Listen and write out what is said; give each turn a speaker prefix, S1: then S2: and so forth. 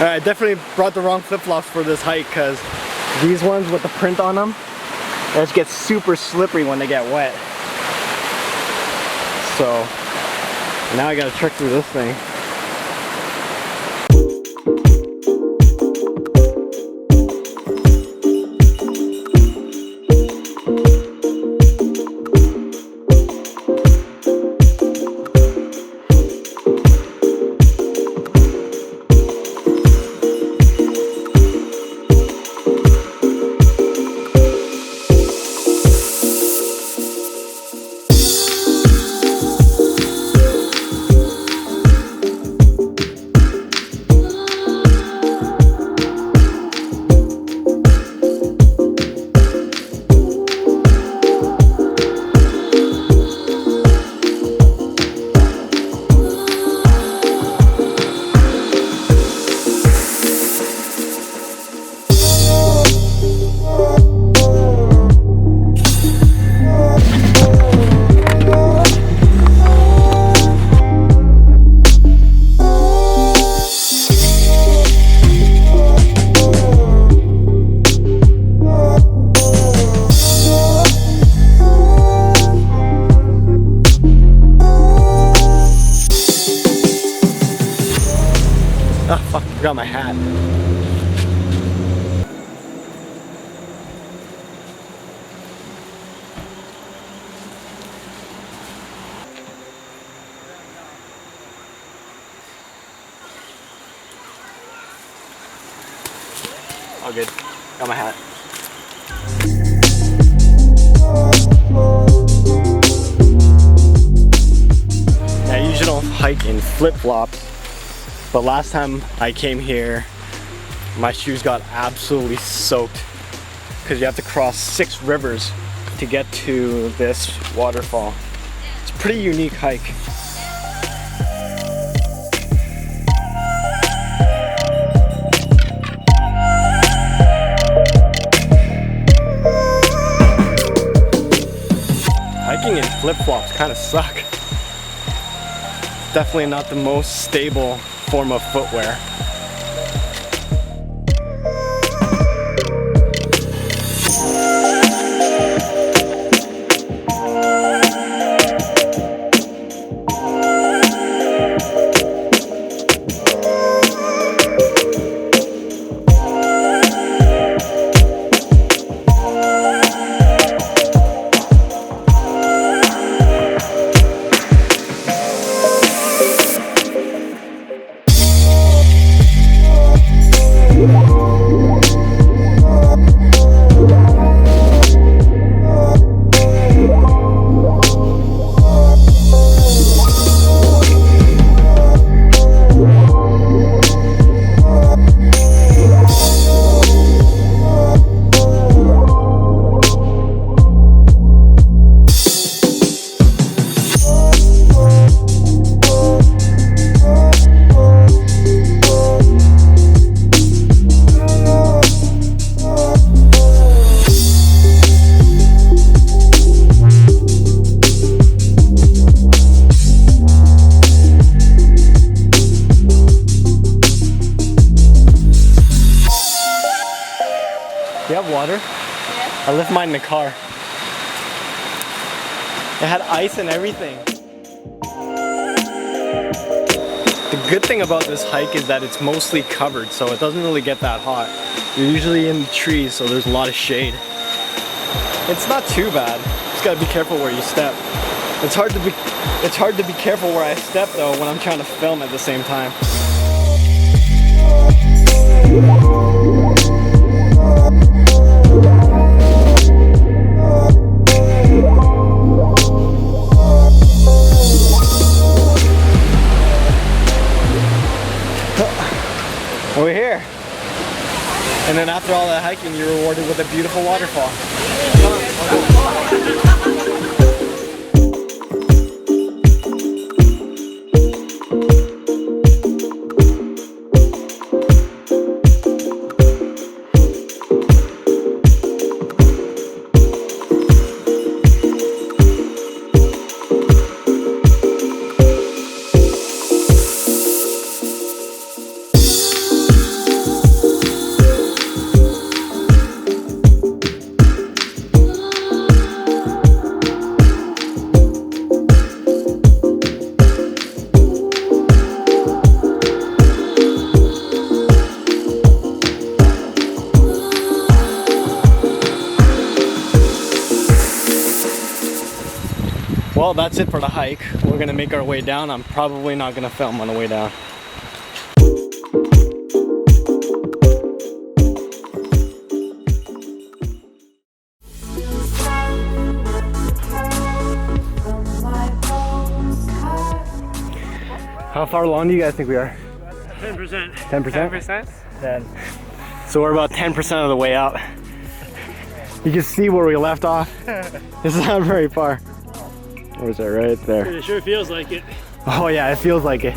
S1: I definitely brought the wrong flip-flops for this hike because these ones with the print on them, they just get super slippery when they get wet. So now I gotta trek through this thing. Oh fuck, I forgot my hat. All good. Got my hat. I usually don't hike in flip-flops. But last time I came here, my shoes got absolutely soaked because you have to cross 6 rivers to get to this waterfall. It's a pretty unique hike. Hiking in flip-flops kind of suck. Definitely not the most stable form of footwear. Do you have water? Yes. I left mine in the car. It had ice and everything. The good thing about this hike is that it's mostly covered, so it doesn't really get that hot. You're usually in the trees, so there's a lot of shade. It's not too bad. Just gotta be careful where you step. It's hard to be careful where I step though when I'm trying to film at the same time. We're here. And then after all that hiking, you're rewarded with a beautiful waterfall. Well, that's it for the hike. We're gonna make our way down. I'm probably not gonna film on the way down. How far along do you guys think we are?
S2: 10%.
S1: 10%?
S2: 10%?
S1: 10. So we're about 10% of the way out. You can see where we left off. It's not very far. Where's that? Right there.
S2: It sure feels like it.
S1: Oh yeah, it feels like it.